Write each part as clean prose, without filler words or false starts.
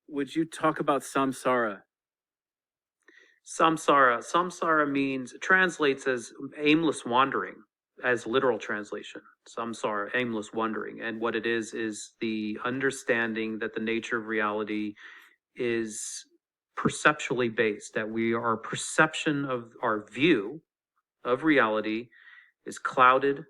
would you talk about samsara? Samsara. Samsara translates as aimless wandering, as literal translation. Samsara, aimless wandering. And what it is the understanding that the nature of reality is perceptually based, that our perception of our view of reality is clouded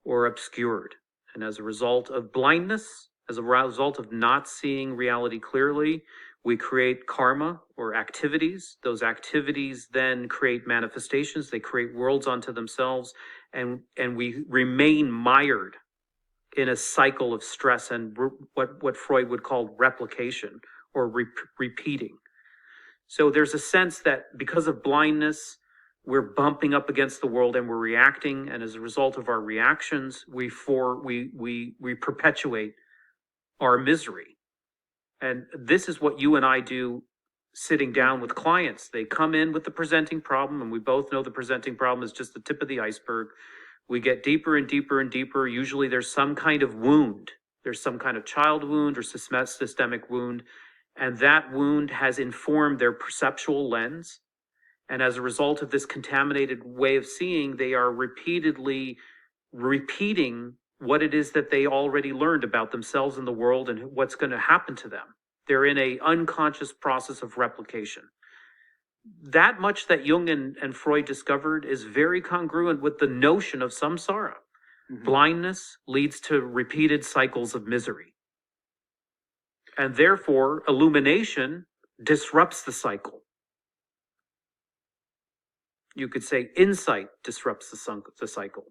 or obscured. And as a result of blindness, as a result of not seeing reality clearly, we create karma or activities. Those activities then create manifestations. They create worlds unto themselves, and we remain mired in a cycle of stress and what Freud would call replication or repeating. So there's a sense that because of blindness, we're bumping up against the world and we're reacting, and as a result of our reactions, we perpetuate our misery. And this is what you and I do sitting down with clients. They come in with the presenting problem, and we both know the presenting problem is just the tip of the iceberg. We get deeper and deeper and deeper. Usually there's some kind of wound. There's some kind of child wound or systemic wound, and that wound has informed their perceptual lens. And as a result of this contaminated way of seeing, they are repeatedly repeating what it is that they already learned about themselves and the world and what's going to happen to them. They're in an unconscious process of replication. That much that Jung and Freud discovered is very congruent with the notion of samsara. Mm-hmm. Blindness leads to repeated cycles of misery. And therefore, illumination disrupts the cycle. You could say insight disrupts the cycle.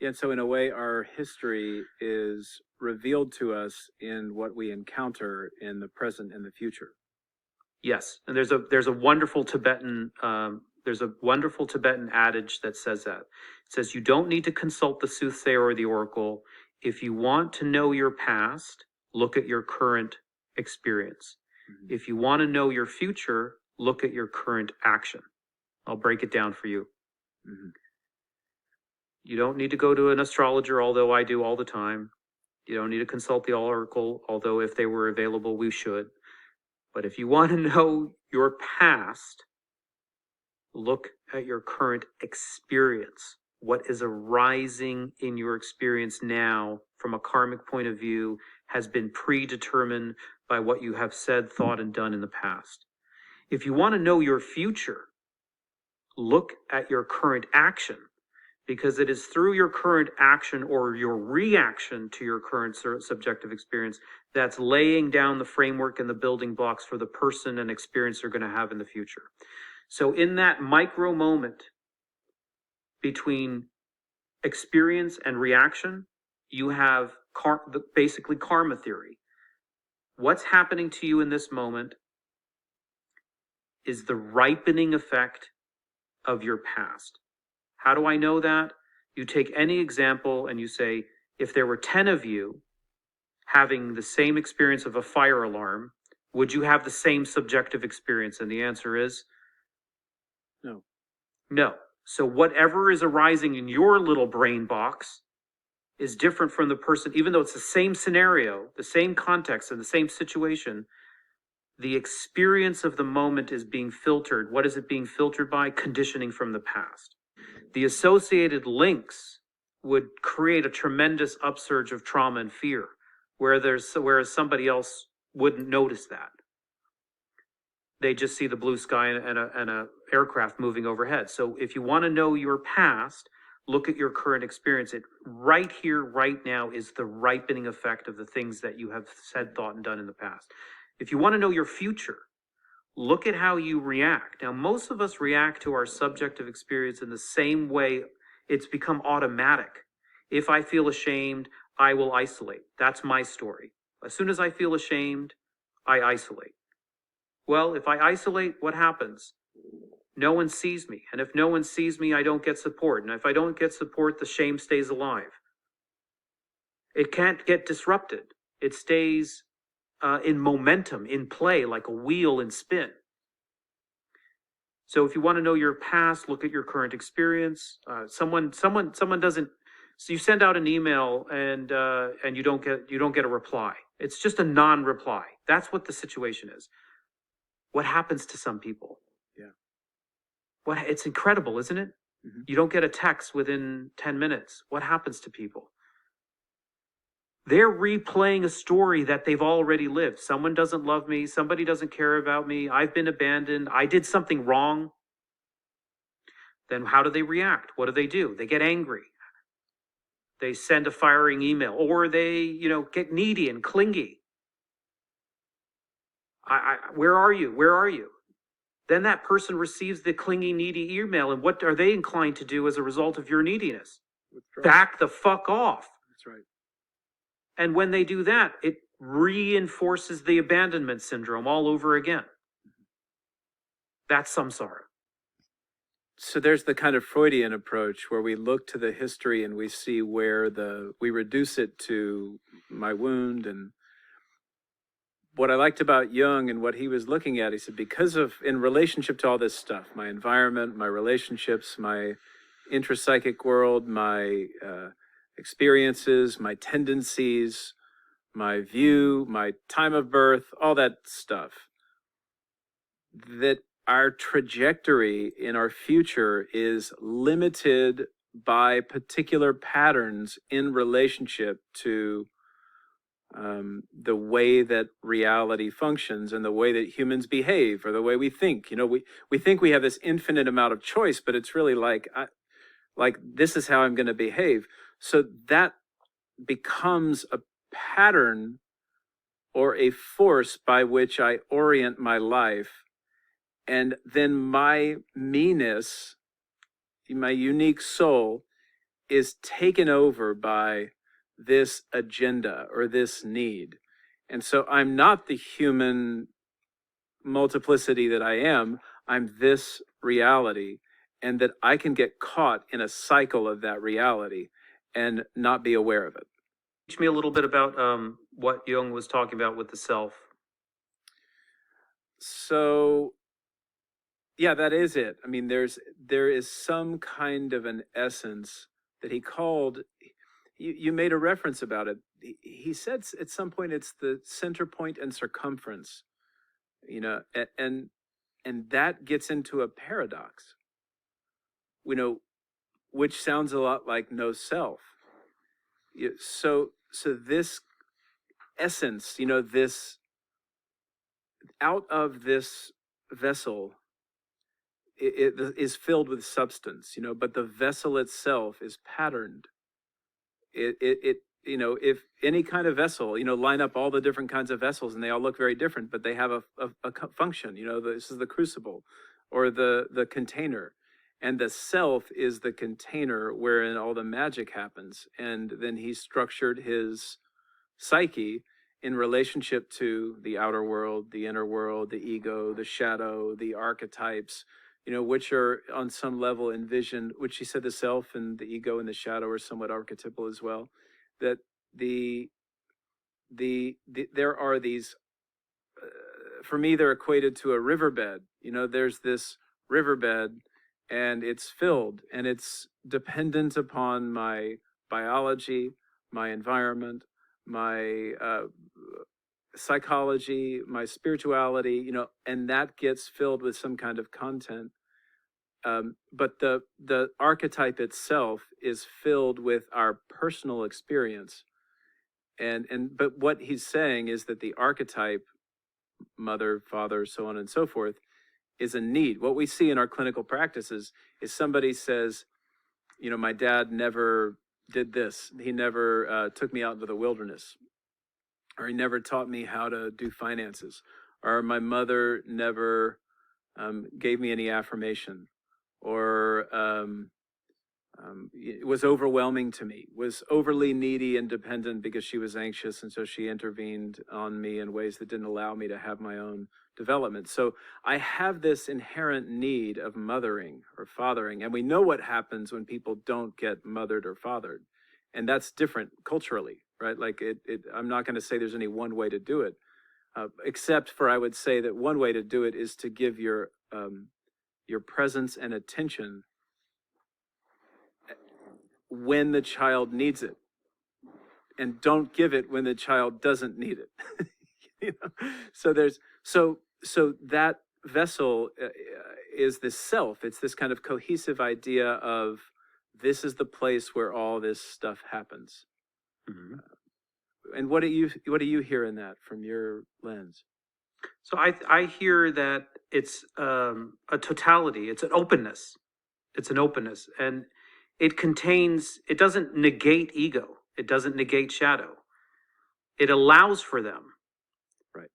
Yeah, so in a way, our history is revealed to us in what we encounter in the present and the future. Yes, and there's a wonderful Tibetan adage that says that. It says you don't need to consult the soothsayer or the oracle. If you want to know your past, look at your current experience. Mm-hmm. If you want to know your future, look at your current action. I'll break it down for you. Mm-hmm. You don't need to go to an astrologer, although I do all the time. You don't need to consult the oracle, although if they were available, we should. But if you want to know your past, look at your current experience. What is arising in your experience now from a karmic point of view has been predetermined by what you have said, thought, and done in the past. If you want to know your future, look at your current action, because it is through your current action or your reaction to your current subjective experience that's laying down the framework and the building blocks for the person and experience they're going to have in the future. So in that micro moment between experience and reaction, you have basically karma theory. What's happening to you in this moment is the ripening effect of your past. How do I know that? You take any example and you say, if there were 10 of you having the same experience of a fire alarm, would you have the same subjective experience? And the answer is no. No. So whatever is arising in your little brain box is different from the person, even though it's the same scenario, the same context, and the same situation. The experience of the moment is being filtered. What is it being filtered by? Conditioning from the past. The associated links would create a tremendous upsurge of trauma and fear, whereas somebody else wouldn't notice that. They just see the blue sky and a aircraft moving overhead. So if you want to know your past, look at your current experience. It right here, right now, is the ripening effect of the things that you have said, thought, and done in the past. If you want to know your future, look at how you react. Now, most of us react to our subjective experience in the same way. It's become automatic. If I feel ashamed, I will isolate. That's my story. As soon as I feel ashamed, I isolate. Well, if I isolate, what happens? No one sees me. And if no one sees me, I don't get support. And if I don't get support, the shame stays alive. It can't get disrupted. It stays in momentum, in play, like a wheel in spin. So if you want to know your past, look at your current experience. Someone doesn't. So you send out an email and you don't get a reply. It's just a non-reply. That's what the situation is. What happens to some people? Yeah. It's incredible, isn't it? Mm-hmm. You don't get a text within 10 minutes. What happens to people? They're replaying a story that they've already lived. Someone doesn't love me. Somebody doesn't care about me. I've been abandoned. I did something wrong. Then how do they react? What do? They get angry. They send a firing email, or they, get needy and clingy. Where are you? Where are you? Then that person receives the clingy, needy email, and what are they inclined to do as a result of your neediness? Withdraw. Back the fuck off. That's right. And when they do that, it reinforces the abandonment syndrome all over again. That's samsara. So there's the kind of Freudian approach where we look to the history and we see where we reduce it to my wound. And what I liked about Jung and what he was looking at, he said, because of, in relationship to all this stuff, my environment, my relationships, my intrapsychic world, my experiences, my tendencies, my view, my time of birth, all that stuff, that our trajectory in our future is limited by particular patterns in relationship to the way that reality functions and the way that humans behave or the way we think. We think we have this infinite amount of choice, but it's really like this is how I'm going to behave. So that becomes a pattern or a force by which I orient my life. And then my me-ness, my unique soul, is taken over by this agenda or this need. And so I'm not the human multiplicity that I am. I'm this reality, and that I can get caught in a cycle of that reality and not be aware of it. Teach me a little bit about what Jung was talking about with the self. So, yeah, that is it. I mean, there is some kind of an essence that he called. You made a reference about it. He said at some point it's the center point and circumference, and that gets into a paradox, which sounds a lot like no self. So this essence, this out of this vessel, it is filled with substance, but the vessel itself is patterned. If any kind of vessel, line up all the different kinds of vessels and they all look very different, but they have a function, this is the crucible or the container, and the self is the container wherein all the magic happens. And then he structured his psyche in relationship to the outer world, the inner world, the ego, the shadow, the archetypes, which are on some level envisioned, which he said the self and the ego and the shadow are somewhat archetypal as well. That there are these, for me, they're equated to a riverbed. There's this riverbed and it's filled and it's dependent upon my biology, my environment, my psychology, my spirituality, and that gets filled with some kind of content. But the archetype itself is filled with our personal experience. But what he's saying is that the archetype, mother, father, so on and so forth, is a need. What we see in our clinical practices is somebody says, my dad never did this. He never took me out into the wilderness, or he never taught me how to do finances, or my mother never gave me any affirmation, or it was overwhelming to me, was overly needy and dependent because she was anxious, and so she intervened on me in ways that didn't allow me to have my own development. So I have this inherent need of mothering or fathering, and we know what happens when people don't get mothered or fathered, and that's different culturally, right? Like I'm not going to say there's any one way to do it, except for I would say that one way to do it is to give your presence and attention when the child needs it. and don't give it when the child doesn't need it. So there's so that vessel is this self. It's this kind of cohesive idea of this is the place where all this stuff happens. Mhm. And what do you hear in that from your lens? So I hear that it's a totality. It's an openness. It's an openness, and it doesn't negate ego. It doesn't negate shadow. It allows for them. Right.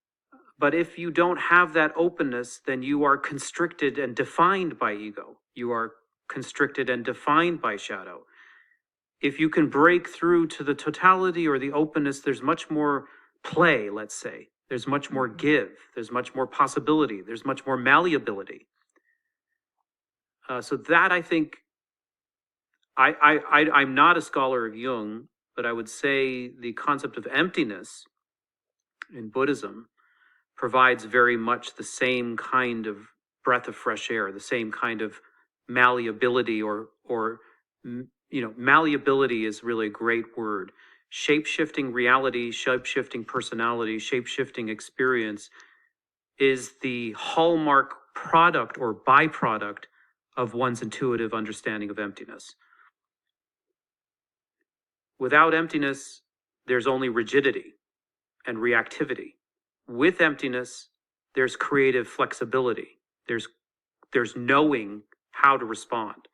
But if you don't have that openness, then you are constricted and defined by ego. You are constricted and defined by shadow. If you can break through to the totality or the openness, there's much more play, let's say. There's much more give. There's much more possibility. There's much more malleability. So that I think, I'm not a scholar of Jung, but I would say the concept of emptiness in Buddhism provides very much the same kind of breath of fresh air, the same kind of malleability malleability is really a great word. Shape-shifting reality, shape-shifting personality, shape-shifting experience is the hallmark product or byproduct of one's intuitive understanding of emptiness. Without emptiness, there's only rigidity and reactivity. With emptiness, there's creative flexibility. There's knowing how to respond.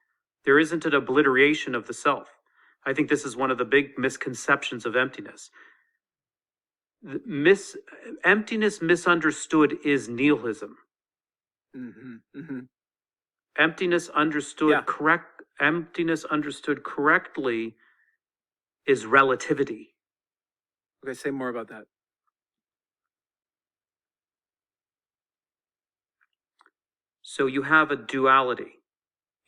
There isn't an obliteration of the self. I think this is one of the big misconceptions of emptiness. Emptiness misunderstood is nihilism. Mm-hmm, mm-hmm. Emptiness understood correctly is relativity. Okay, say more about that. So you have a duality.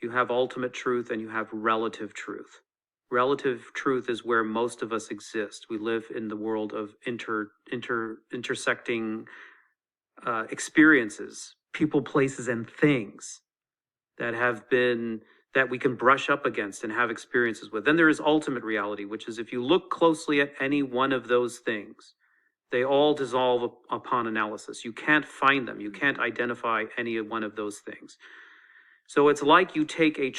You have ultimate truth and you have relative truth. Relative truth is where most of us exist. We live in the world of intersecting experiences, people, places, and things that we can brush up against and have experiences with. Then there is ultimate reality, which is if you look closely at any one of those things, they all dissolve upon analysis. You can't find them. You can't identify any one of those things. So it's like you take a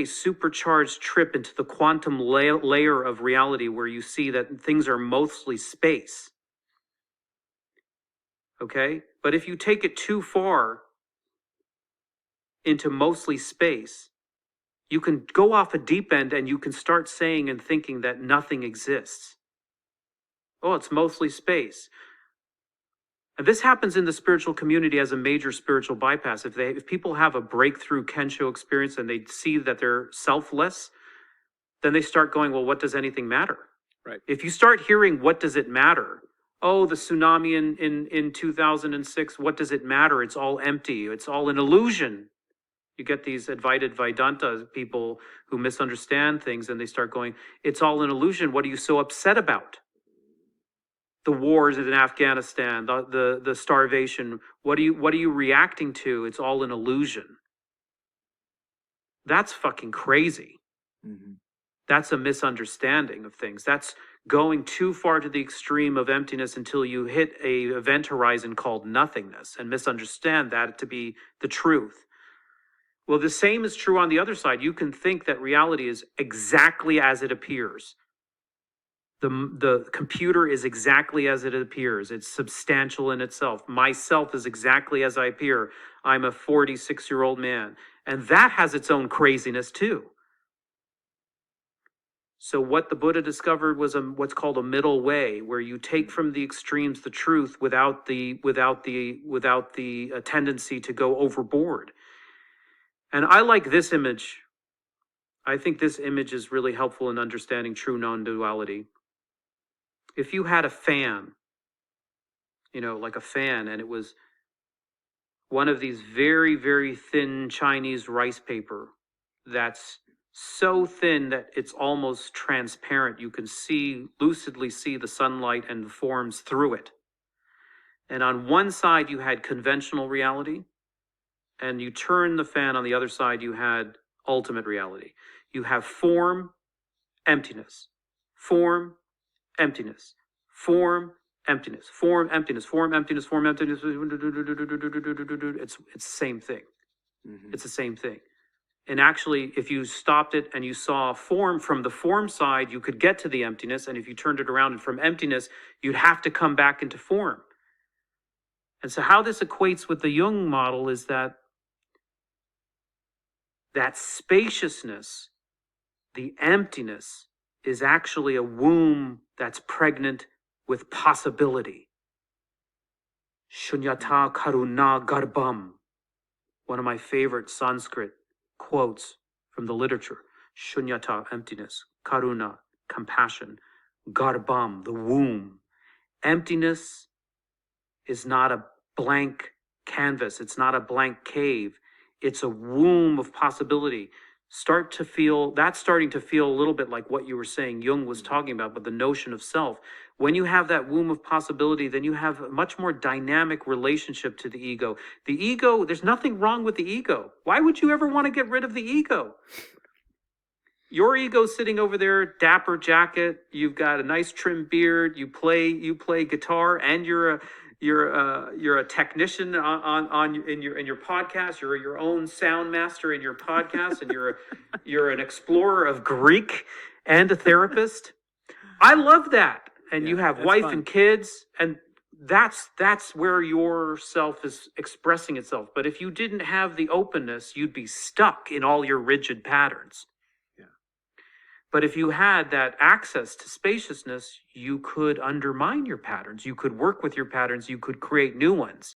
supercharged trip into the quantum layer of reality where you see that things are mostly space. Okay? But if you take it too far into mostly space, you can go off a deep end and you can start saying and thinking that nothing exists. Oh, it's mostly space. And this happens in the spiritual community as a major spiritual bypass. If people have a breakthrough Kensho experience and they see that they're selfless, then they start going, well, what does anything matter? Right. If you start hearing, what does it matter? Oh, the tsunami in 2006, what does it matter? It's all empty. It's all an illusion. You get these Advaita Vedanta people who misunderstand things and they start going, it's all an illusion. What are you so upset about? The wars in Afghanistan, the starvation. What are you reacting to? It's all an illusion. That's fucking crazy. Mm-hmm. That's a misunderstanding of things. That's going too far to the extreme of emptiness until you hit a event horizon called nothingness and misunderstand that to be the truth. Well, the same is true on the other side. You can think that reality is exactly as it appears. The computer is exactly as it appears. It's substantial in itself. Myself is exactly as I appear. I'm a 46-year-old man. And that has its own craziness too. So what the Buddha discovered was what's called a middle way, where you take from the extremes the truth without the tendency to go overboard. And I like this image. I think this image is really helpful in understanding true non-duality. If you had a fan, like a fan, and it was one of these very, very thin Chinese rice paper that's so thin that it's almost transparent. You can lucidly see the sunlight and the forms through it. And on one side, you had conventional reality, and you turn the fan on the other side, you had ultimate reality. You have form emptiness, form, emptiness, form, emptiness, form, emptiness, form, emptiness, form, emptiness. It's the same thing. Mhm. It's the same thing. And actually, if you stopped it and you saw form from the form side, you could get to the emptiness. And if you turned it around and from emptiness, you'd have to come back into form. And so how this equates with the Jung model is that spaciousness, the emptiness, is actually a womb that's pregnant with possibility. Shunyata karuna garbham. One of my favorite Sanskrit quotes from the literature. Shunyata, emptiness. Karuna, compassion. Garbham, the womb. Emptiness is not a blank canvas. It's not a blank cave. It's a womb of possibility. That's starting to feel a little bit like what you were saying Jung was talking about, but the notion of self. When you have that womb of possibility, then you have a much more dynamic relationship to the ego. The ego, there's nothing wrong with the ego. Why would you ever want to get rid of the ego? Your ego's sitting over there, dapper jacket, you've got a nice trim beard, you play guitar, and you're a technician in your podcast. You're your own sound master in your podcast, and you're an explorer of Greek and a therapist. I love that. And you have wife fun. and kids, and that's where your self is expressing itself. But if you didn't have the openness, you'd be stuck in all your rigid patterns. But if you had that access to spaciousness, you could undermine your patterns. You could work with your patterns. You could create new ones.